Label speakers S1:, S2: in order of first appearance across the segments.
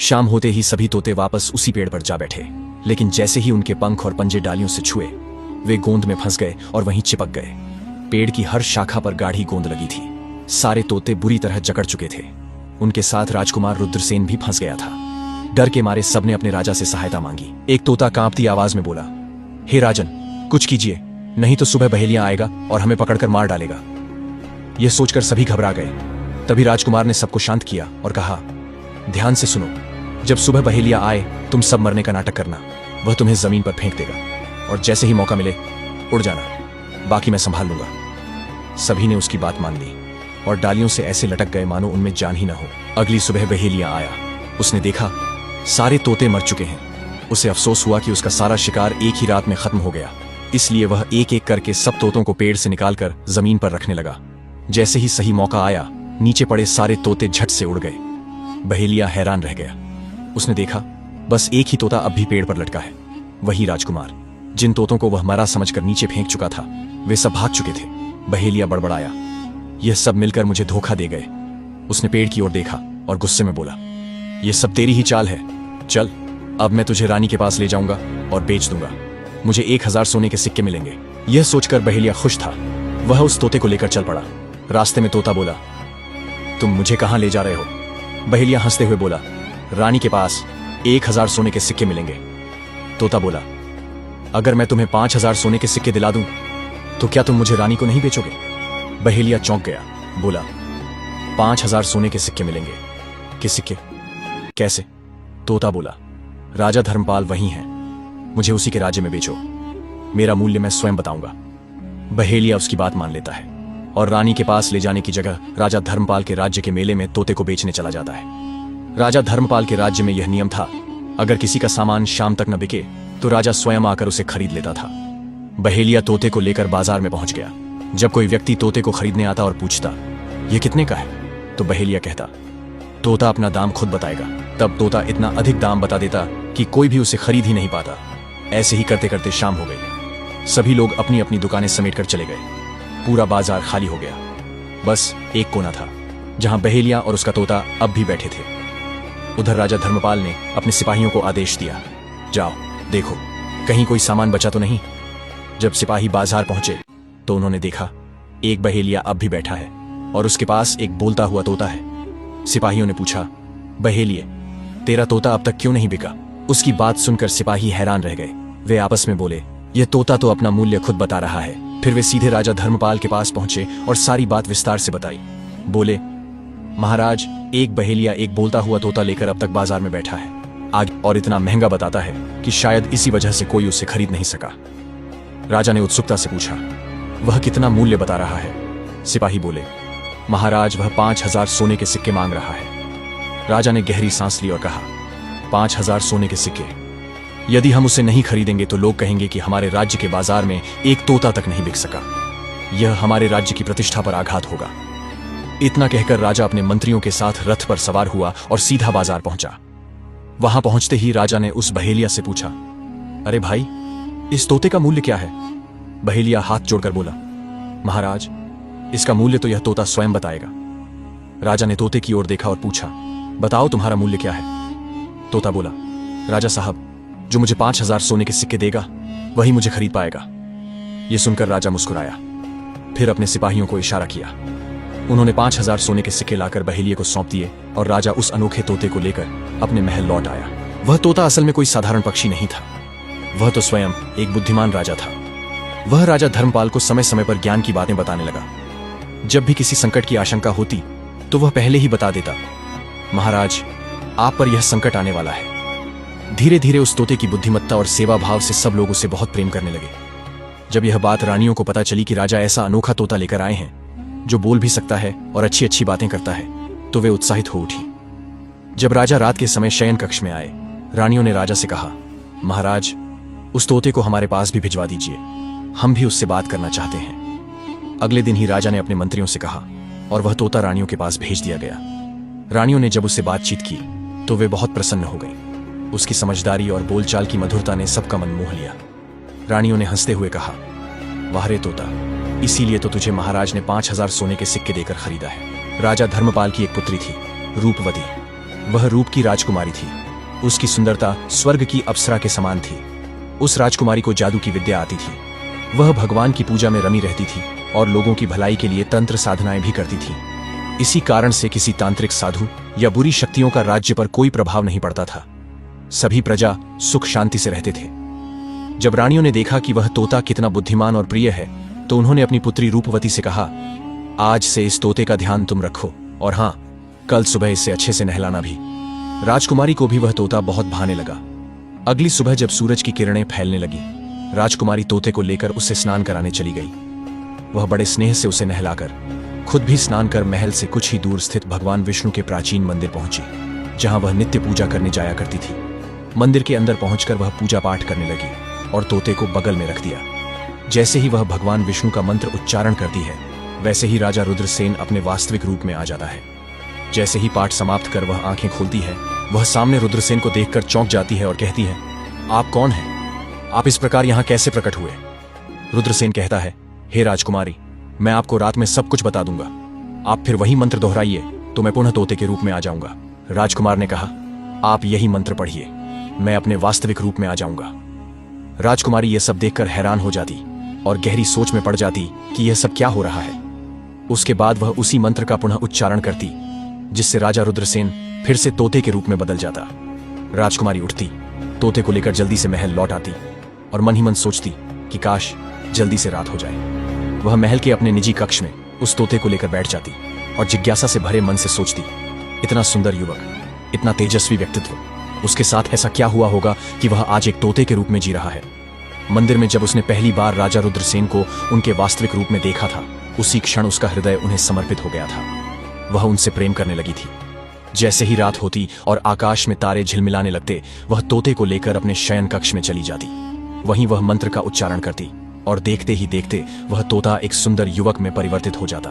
S1: शाम होते ही सभी तोते वापस उसी पेड़ पर जा बैठे, लेकिन जैसे ही उनके पंख और पंजे डालियों से छुए वे गोंद में फंस गए और वहीं चिपक गए। पेड़ की हर शाखा पर गाढ़ी गोंद लगी थी। सारे तोते बुरी तरह जकड़ चुके थे। उनके साथ राजकुमार रुद्रसेन भी फंस गया था। डर के मारे सबने अपने राजा से सहायता मांगी। एक तोता कांपती आवाज में बोला, हे राजन, कुछ कीजिए, नहीं तो सुबह बहेलिया आएगा और हमें पकड़कर मार डालेगा। यह सोचकर सभी घबरा गए। तभी राजकुमार ने सबको शांत किया और कहा, ध्यान से सुनो, जब सुबह बहेलिया आए तुम सब मरने का नाटक करना। वह तुम्हें जमीन पर फेंक देगा और जैसे ही मौका मिले उड़ जाना, बाकी मैं संभाल लूंगा। सभी ने उसकी बात मान ली और डालियों से ऐसे लटक गए मानो उनमें जान ही न हो। अगली सुबह बहेलिया आया। उसने देखा सारे तोते मर चुके हैं। उसे अफसोस हुआ कि उसका सारा शिकार एक ही रात में खत्म हो गया। इसलिए वह एक एक करके सब तोतों को पेड़ से निकालकर जमीन पर रखने लगा। जैसे ही सही मौका आया, नीचे पड़े सारे तोते झट से उड़ गए। बहेलिया हैरान रह गया। उसने देखा बस एक ही तोता अब भी पेड़ पर लटका है, वही राजकुमार। जिन तोतों को वह मरा समझकर नीचे फेंक चुका था वे सब भाग चुके थे। बहेलिया बड़बड़ाया, यह सब मिलकर मुझे धोखा दे गए। उसने पेड़ की ओर देखा और गुस्से में बोला, यह सब तेरी ही चाल है। चल, अब मैं तुझे रानी के पास ले जाऊंगा और बेच दूंगा। मुझे 1000 सोने के सिक्के मिलेंगे। यह सोचकर बहेलिया खुश था। वह उस तोते को लेकर चल पड़ा। रास्ते में तोता बोला, तुम मुझे कहां ले जा रहे हो? बहेलिया हंसते हुए बोला, रानी के पास 1000 सोने के सिक्के मिलेंगे। तोता बोला, अगर मैं तुम्हें 5000 सोने के सिक्के दिला दूं तो क्या तुम मुझे रानी को नहीं बेचोगे? बहेलिया चौंक गया, बोला, 5000 सोने के सिक्के मिलेंगे? किस सिक्के? कैसे? तोता बोला, राजा धर्मपाल वही हैं, मुझे उसी के राज्य में बेचो। मेरा मूल्य मैं स्वयं बताऊंगा। बहेलिया उसकी बात मान लेता है और रानी के पास ले जाने की जगह राजा धर्मपाल के राज्य के मेले में तोते को बेचने चला जाता है। राजा धर्मपाल के राज्य में यह नियम था, अगर किसी का सामान शाम तक न बिके तो राजा स्वयं आकर उसे खरीद लेता था। बहेलिया तोते को लेकर बाजार में पहुंच गया। जब कोई व्यक्ति तोते को खरीदने आता और पूछता, यह कितने का है, तो बहेलिया कहता, तोता अपना दाम खुद बताएगा। तब तोता इतना अधिक दाम बता देता कि कोई भी उसे खरीद ही नहीं पाता। ऐसे ही करते करते शाम हो गई। सभी लोग अपनी अपनी दुकानें समेटकर चले गए। पूरा बाजार खाली हो गया। बस एक कोना था जहां बहेलिया और उसका तोता अब भी बैठे थे। उधर राजा धर्मपाल ने अपने सिपाहियों को आदेश दिया, जाओ देखो कहीं कोई सामान बचा तो नहीं। जब सिपाही बाजार पहुंचे तो उन्होंने देखा एक बहेलिया अब भी बैठा है और उसके पास एक बोलता हुआ तोता है। सिपाहियों ने पूछा, बहेलिए, तेरा तोता अब तक क्यों नहीं बिका? उसकी बात सुनकर सिपाही हैरान रह गए। वे आपस में बोले, यह तोता तो अपना मूल्य खुद बता रहा है। फिर वे सीधे राजा धर्मपाल के पास पहुंचे और सारी बात विस्तार से बताई। बोले, महाराज, एक बहेलिया एक बोलता हुआ तोता लेकर अब तक बाजार में बैठा है आगे, और इतना महंगा बताता है कि शायद इसी वजह से कोई उसे खरीद नहीं सका। राजा ने उत्सुकता से पूछा, वह कितना मूल्य बता रहा है? सिपाही बोले, महाराज, वह 5000 सोने के सिक्के मांग रहा है। राजा ने गहरी सांस ली और कहा, 5000 सोने के सिक्के? यदि हम उसे नहीं खरीदेंगे तो लोग कहेंगे कि हमारे राज्य के बाजार में एक तोता तक नहीं बिक सका। यह हमारे राज्य की प्रतिष्ठा पर आघात होगा। इतना कहकर राजा अपने मंत्रियों के साथ रथ पर सवार हुआ और सीधा बाजार पहुंचा। वहां पहुंचते ही राजा ने उस बहेलिया से पूछा, अरे भाई, इस तोते का मूल्य क्या है? बहेलिया हाथ जोड़कर बोला, महाराज, इसका मूल्य तो यह तोता स्वयं बताएगा। राजा ने तोते की ओर देखा और पूछा, बताओ तुम्हारा मूल्य क्या है? तोता बोला, राजा साहब, जो मुझे 5000 सोने के सिक्के देगा वही मुझे खरीद पाएगा। यह सुनकर राजा मुस्कुराया, फिर अपने सिपाहियों को इशारा किया। उन्होंने 5000 सोने के सिक्के लाकर बहेलिये को सौंप दिए और राजा उस अनोखे तोते को लेकर अपने महल लौट आया। वह तोता असल में कोई साधारण पक्षी नहीं था। वह तो स्वयं एक बुद्धिमान राजा था। वह राजा धर्मपाल को समय समय पर ज्ञान की बातें बताने लगा। जब भी किसी संकट की आशंका होती तो वह पहले ही बता देता, महाराज, आप पर यह संकट आने वाला है। धीरे धीरे उस तोते की बुद्धिमत्ता और सेवा भाव से सब लोग उसे बहुत प्रेम करने लगे। जब यह बात रानियों को पता चली कि राजा ऐसा अनोखा तोता लेकर आए हैं जो बोल भी सकता है और अच्छी अच्छी बातें करता है, तो वे उत्साहित हो उठी। जब राजा रात के समय शयन कक्ष में आए, रानियों ने राजा से कहा, महाराज, उस तोते को हमारे पास भी भिजवा दीजिए, हम भी उससे बात करना चाहते हैं। अगले दिन ही राजा ने अपने मंत्रियों से कहा और वह तोता रानियों के पास भेज दिया गया। रानियों ने जब उससे बातचीत की तो वे बहुत प्रसन्न हो गई। उसकी समझदारी और बोलचाल की मधुरता ने सबका मन मोह लिया। रानियों ने हंसते हुए कहा, वाह रे तोता, इसीलिए तो तुझे महाराज ने 5000 सोने के सिक्के देकर खरीदा है। राजा धर्मपाल की एक पुत्री थी, रूपवती। वह रूप की राजकुमारी थी। उसकी सुंदरता स्वर्ग की अप्सरा के समान थी। उस राजकुमारी को जादू की विद्या आती थी। वह भगवान की पूजा में रमी रहती थी और लोगों की भलाई के लिए तंत्र साधनाएं भी करती थी। इसी कारण से किसी तांत्रिक साधु या बुरी शक्तियों का राज्य पर कोई प्रभाव नहीं पड़ता था। सभी प्रजा सुख शांति से रहते थे। जब रानियों ने देखा कि वह तोता कितना बुद्धिमान और प्रिय है, तो उन्होंने अपनी पुत्री रूपवती से कहा, आज से इस तोते का ध्यान तुम रखो, और हां, कल सुबह इसे अच्छे से नहलाना भी। राजकुमारी को भी वह तोता बहुत भाने लगा। अगली सुबह जब सूरज की किरणें फैलने लगी, राजकुमारी तोते को लेकर उसे स्नान कराने चली गई। वह बड़े स्नेह से उसे नहलाकर खुद भी स्नान कर महल से कुछ ही दूर स्थित भगवान विष्णु के प्राचीन मंदिर पहुंची, जहां वह नित्य पूजा करने जाया करती थी। मंदिर के अंदर पहुंचकर वह पूजा पाठ करने लगी और तोते को बगल में रख दिया। जैसे ही वह भगवान विष्णु का मंत्र उच्चारण करती है, वैसे ही राजा रुद्रसेन अपने वास्तविक रूप में आ जाता है। जैसे ही पाठ समाप्त कर वह आंखें खोलती है, वह सामने रुद्रसेन को देखकर चौंक जाती है और कहती है, आप कौन हैं? आप इस प्रकार यहां कैसे प्रकट हुए? रुद्रसेन कहता है, हे राजकुमारी, मैं आपको रात में सब कुछ बता दूंगा। आप फिर वही मंत्र दोहराइए तो मैं पुनः तोते के रूप में आ जाऊंगा। राजकुमार ने कहा, आप यही मंत्र पढ़िए, मैं अपने वास्तविक रूप में आ जाऊंगा। राजकुमारी यह सब देखकर हैरान हो जाती और गहरी सोच में पड़ जाती कि यह सब क्या हो रहा है। उसके बाद वह उसी मंत्र का पुनः उच्चारण करती, जिससे राजा रुद्रसेन फिर से तोते के रूप में बदल जाता। राजकुमारी उठती, तोते को लेकर जल्दी से महल लौट आती और मन ही मन सोचती कि काश जल्दी से रात हो जाए। वह महल के अपने निजी कक्ष में उस तोते को लेकर बैठ जाती और जिज्ञासा से भरे मन से सोचती, इतना सुंदर युवक, इतना तेजस्वी व्यक्तित्व, उसके साथ ऐसा क्या हुआ होगा कि वह आज एक तोते के रूप में जी रहा है। मंदिर में जब उसने पहली बार राजा रुद्रसेन को उनके वास्तविक रूप में देखा था, उसी क्षण उसका हृदय उन्हें समर्पित हो गया था। वह उनसे प्रेम करने लगी थी। जैसे ही रात होती और आकाश में तारे झिलमिलाने लगते, वह तोते को लेकर अपने शयन कक्ष में चली जाती। वहीं वह मंत्र का उच्चारण करती और देखते ही देखते वह तोता एक सुंदर युवक में परिवर्तित हो जाता।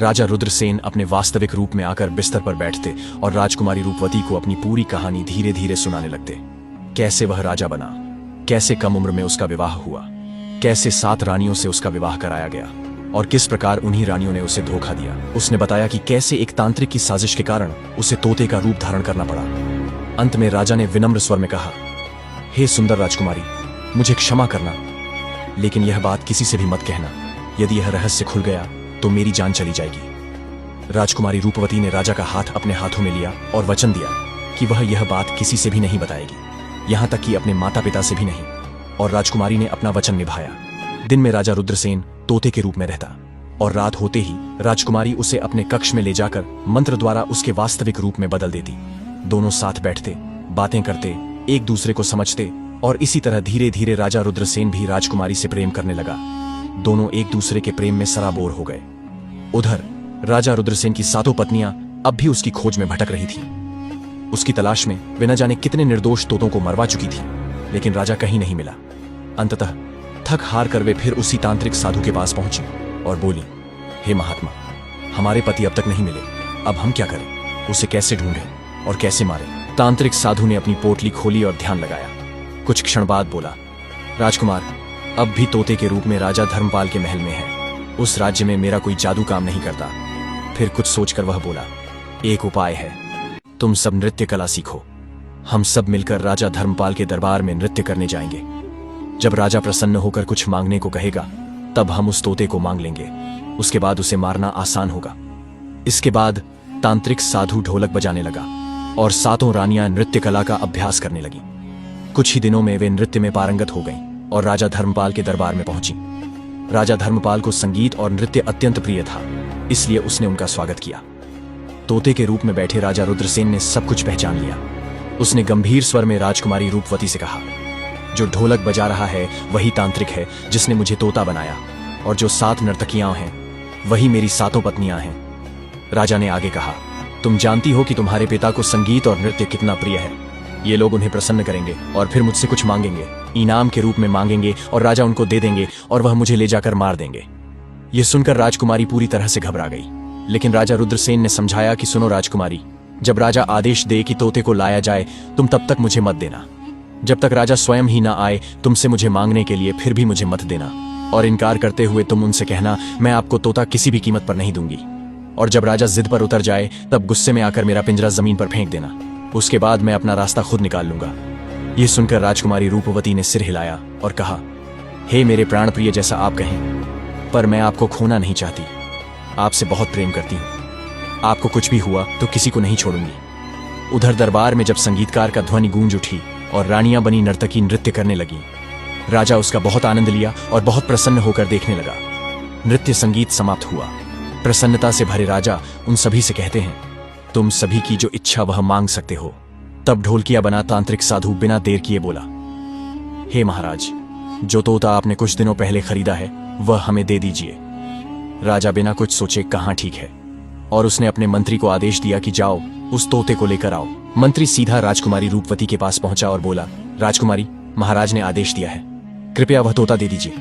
S1: राजा रुद्रसेन अपने वास्तविक रूप में आकर बिस्तर पर बैठते और राजकुमारी रूपवती को अपनी पूरी कहानी धीरे धीरे सुनाने लगते। कैसे वह राजा बना, कैसे कम उम्र में उसका विवाह हुआ, कैसे 7 रानियों से उसका विवाह कराया गया और किस प्रकार उन्हीं रानियों ने उसे धोखा दिया। उसने बताया कि कैसे एक तांत्रिक की साजिश के कारण उसे तोते का रूप धारण करना पड़ा। अंत में राजा ने विनम्र स्वर में कहा, हे सुंदर राजकुमारी, मुझे क्षमा करना, लेकिन यह बात किसी से भी मत कहना। यदि यह रहस्य खुल गया तो मेरी जान चली जाएगी। राजकुमारी रूपवती ने राजा का हाथ अपने हाथों में लिया और वचन दिया कि वह यह बात किसी से भी नहीं बताएगी, यहां तक कि अपने माता पिता से भी नहीं। और राजकुमारी ने अपना वचन निभाया। दिन में राजा रुद्रसेन तोते के रूप में रहता और रात होते ही राजकुमारी उसे अपने कक्ष में ले जाकर मंत्र द्वारा उसके वास्तविक रूप में बदल देती। दोनों साथ बैठते, बातें करते, एक दूसरे को समझते और इसी तरह धीरे धीरे राजा रुद्रसेन भी राजकुमारी से प्रेम करने लगा। दोनों एक दूसरे के प्रेम में सराबोर हो गए। उधर राजा रुद्रसेन की 7 पत्नियां अब भी उसकी खोज में भटक रही थीं। उसकी तलाश में वे न जाने कितने निर्दोष तोतों को मरवा चुकी थी, लेकिन राजा कहीं नहीं मिला। अंततः थक हार कर वे फिर उसी तांत्रिक साधु के पास पहुंची और बोली, हे महात्मा, हमारे पति अब तक नहीं मिले, अब हम क्या करें? उसे कैसे ढूंढें और कैसे मारें? तांत्रिक साधु ने अपनी पोटली खोली और ध्यान लगाया। कुछ क्षण बाद बोला, राजकुमार, अब भी तोते के रूप में राजा धर्मपाल के महल में है। उस राज्य में मेरा कोई जादू काम नहीं करता। फिर कुछ सोचकर वह बोला, एक उपाय है, तुम सब नृत्य कला सीखो। हम सब मिलकर राजा धर्मपाल के दरबार में नृत्य करने जाएंगे। जब राजा प्रसन्न होकर कुछ मांगने को कहेगा, तब हम उस तोते को मांग लेंगे। उसके बाद उसे मारना आसान होगा। इसके बाद तांत्रिक साधु ढोलक बजाने लगा और 7 रानियां नृत्य कला का अभ्यास करने लगी। कुछ ही दिनों में वे नृत्य में पारंगत हो गईं और राजा धर्मपाल के दरबार में पहुंची। राजा धर्मपाल को संगीत और नृत्य अत्यंत प्रिय था, इसलिए उसने उनका स्वागत किया। तोते के रूप में बैठे राजा रुद्रसेन ने सब कुछ पहचान लिया। उसने गंभीर स्वर में राजकुमारी रूपवती से कहा, जो ढोलक बजा रहा है वही तांत्रिक है जिसने मुझे तोता बनाया, और जो 7 नर्तकियां हैं वही मेरी 7 पत्नियां हैं। राजा ने आगे कहा, तुम जानती हो कि तुम्हारे पिता को संगीत और नृत्य कितना प्रिय है। ये लोग उन्हें प्रसन्न करेंगे और फिर मुझसे कुछ मांगेंगे, इनाम के रूप में मांगेंगे, और राजा उनको दे देंगे और वह मुझे ले जाकर मार देंगे। यह सुनकर राजकुमारी पूरी तरह से घबरा गई, लेकिन राजा रुद्रसेन ने समझाया कि सुनो राजकुमारी, जब राजा आदेश दे कि तोते को लाया जाए, तुम तब तक मुझे मत देना। जब तक राजा स्वयं ही ना आए तुमसे मुझे मांगने के लिए, फिर भी मुझे मत देना, और इनकार करते हुए तुम उनसे कहना, मैं आपको तोता किसी भी कीमत पर नहीं दूंगी। और जब राजा जिद पर उतर जाए तब गुस्से में आकर मेरा पिंजरा जमीन पर फेंक देना। उसके बाद मैं अपना रास्ता खुद निकाल लूंगा। यह सुनकर राजकुमारी रूपवती ने सिर हिलाया और कहा, हे मेरे प्राण प्रिय, जैसा आप कहें, पर मैं आपको खोना नहीं चाहती। आपसे बहुत प्रेम करती हूं। आपको कुछ भी हुआ तो किसी को नहीं छोड़ूंगी। उधर दरबार में जब संगीतकार का ध्वनि गूंज उठी और रानियां बनी नर्तकी नृत्य करने लगी, राजा उसका बहुत आनंद लिया और बहुत प्रसन्न होकर देखने लगा। नृत्य संगीत समाप्त हुआ। प्रसन्नता से भरे राजा उन सभी से कहते हैं, तुम सभी की जो इच्छा वह मांग सकते हो। तब ढोलकिया बना तांत्रिक साधु बिना देर किए बोला, हे महाराज, जो तोता आपने कुछ दिनों पहले खरीदा है वह हमें दे दीजिए। राजा बिना कुछ सोचे कहाँ ठीक है, और उसने अपने मंत्री को आदेश दिया कि जाओ उस तोते को लेकर आओ। मंत्री सीधा राजकुमारी रूपवती के पास पहुंचा और बोला, राजकुमारी, महाराज ने आदेश दिया है, कृपया वह तोता दे दीजिए।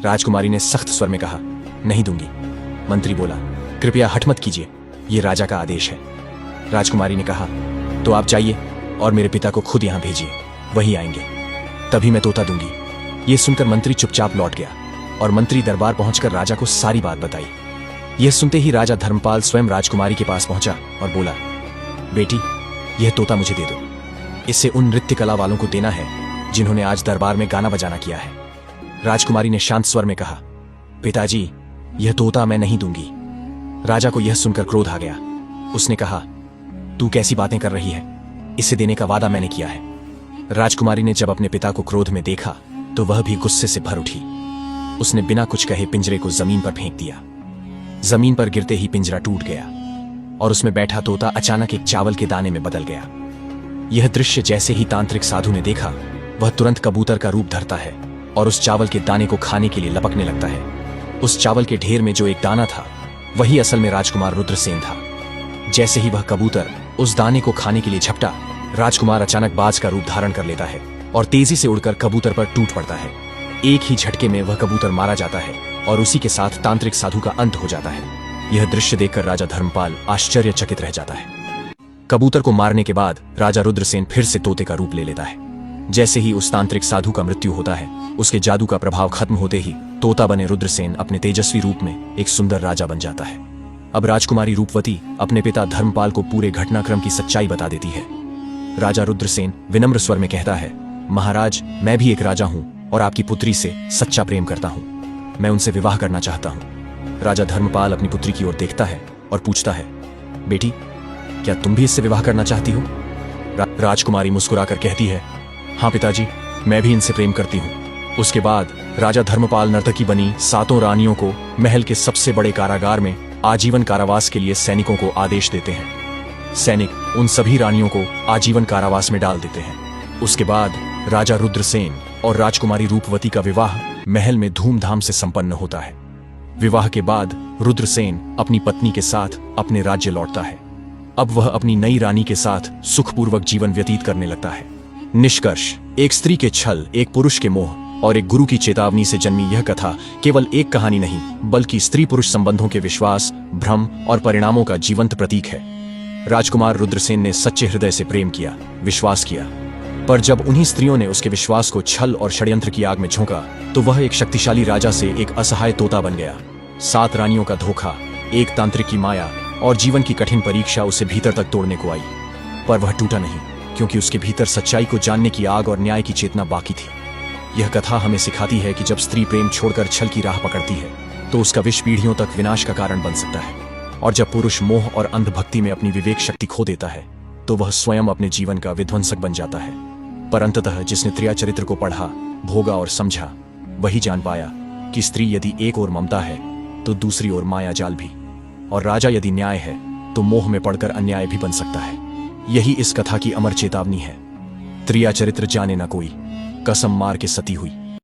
S1: राजकुमारी ने सख्त स्वर में कहा, नहीं दूंगी। मंत्री बोला, कृपया हठ मत कीजिए, ये राजा का आदेश है। राजकुमारी ने कहा, तो आप जाइए और मेरे पिता को खुद यहां भेजिए, वही आएंगे, तभी मैं तोता दूंगी। यह सुनकर मंत्री चुपचाप लौट गया और मंत्री दरबार पहुंचकर राजा को सारी बात बताई। यह सुनते ही राजा धर्मपाल स्वयं राजकुमारी के पास पहुंचा और बोला, बेटी, यह तोता मुझे दे दो। इसे उन नृत्य कला वालों को देना है जिन्होंने आज दरबार में गाना बजाना किया है। राजकुमारी ने शांत स्वर में कहा, पिताजी, यह तोता मैं नहीं दूंगी। राजा को यह सुनकर क्रोध आ गया। उसने कहा, तू कैसी बातें कर रही है? इसे देने का वादा मैंने किया है। राजकुमारी ने जब अपने पिता को क्रोध में देखा तो वह भी गुस्से से भर उठी। उसने बिना कुछ कहे पिंजरे को जमीन पर फेंक दिया। जमीन पर गिरते ही पिंजरा टूट गया और उसमें बैठा तोता अचानक एक चावल के दाने में बदल गया। यह दृश्य जैसे ही तांत्रिक साधु ने देखा, वह तुरंत कबूतर का रूप धरता है और उस चावल के दाने को खाने के लिए लपकने लगता है। उस चावल के ढेर में जो एक दाना था वही असल में राजकुमार रुद्रसेन था। जैसे ही वह कबूतर उस दाने को खाने के लिए झपटा, राजकुमार अचानक बाज का रूप धारण कर लेता है और तेजी से उड़कर कबूतर पर टूट पड़ता है। एक ही झटके में वह कबूतर मारा जाता है और उसी के साथ तांत्रिक साधु का अंत हो जाता है। यह दृश्य देखकर राजा धर्मपाल आश्चर्यचकित रह जाता है। कबूतर को मारने के बाद राजा रुद्रसेन फिर से तोते का रूप ले लेता है। जैसे ही उस तांत्रिक साधु का मृत्यु होता है, उसके जादू का प्रभाव खत्म होते ही तोता बने रुद्रसेन अपने तेजस्वी रूप में एक सुंदर राजा बन जाता है। अब राजकुमारी रूपवती अपने पिता धर्मपाल को पूरे घटनाक्रम की सच्चाई बता देती है। राजा रुद्रसेन विनम्र स्वर में कहता है, महाराज, मैं भी एक राजा हूं और आपकी पुत्री से सच्चा प्रेम करता हूं। मैं उनसे विवाह करना चाहता हूं। राजा धर्मपाल अपनी पुत्री की ओर देखता है और पूछता है, बेटी, क्या तुम भी इससे विवाह करना चाहती हो? राजकुमारी मुस्कुराकर कहती है, हाँ पिताजी, मैं भी इनसे प्रेम करती हूँ। उसके बाद राजा धर्मपाल नर्तकी बनी 7 रानियों को महल के सबसे बड़े कारागार में आजीवन कारावास के लिए सैनिकों को आदेश देते हैं। सैनिक उन सभी रानियों को आजीवन कारावास में डाल देते हैं। उसके बाद राजा रुद्रसेन और राजकुमारी रूपवती का विवाह महल में धूमधाम से संपन्न होता है। विवाह के बाद रुद्रसेन अपनी पत्नी के साथ अपने राज्य लौटता है। अब वह अपनी नई रानी के साथ सुखपूर्वक जीवन व्यतीत करने लगता है। निष्कर्ष, एक स्त्री के छल, एक पुरुष के मोह और एक गुरु की चेतावनी से जन्मी यह कथा केवल एक कहानी नहीं, बल्कि स्त्री पुरुष संबंधों के विश्वास, भ्रम और परिणामों का जीवंत प्रतीक है। राजकुमार रुद्रसेन ने सच्चे हृदय से प्रेम किया, विश्वास किया, पर जब उन्हीं स्त्रियों ने उसके विश्वास को छल और षड्यंत्र की आग में झोंका तो वह एक शक्तिशाली राजा से एक असहाय तोता बन गया। 7 रानियों का धोखा, एक तांत्रिक की माया और जीवन की कठिन परीक्षा उसे भीतर तक तोड़ने को आई, पर वह टूटा नहीं, क्योंकि उसके भीतर सच्चाई को जानने की आग और न्याय की चेतना बाकी थी। यह कथा हमें सिखाती है कि जब स्त्री प्रेम छोड़कर छल की राह पकड़ती है तो उसका विष पीढ़ियों तक विनाश का कारण बन सकता है, और जब पुरुष मोह और अंधभक्ति में अपनी विवेक शक्ति खो देता है तो वह स्वयं अपने जीवन का विध्वंसक बन जाता है। पर अंततः जिसने त्रिया चरित्र को पढ़ा, भोगा और समझा, वही जान पाया कि स्त्री यदि एक ओर ममता है तो दूसरी ओर माया जाल भी, और राजा यदि न्याय है तो मोह में पड़कर अन्याय भी बन सकता है। यही इस कथा की अमर चेतावनी है। त्रिया चरित्र जाने ना कोई, कसम मार के सती हुई।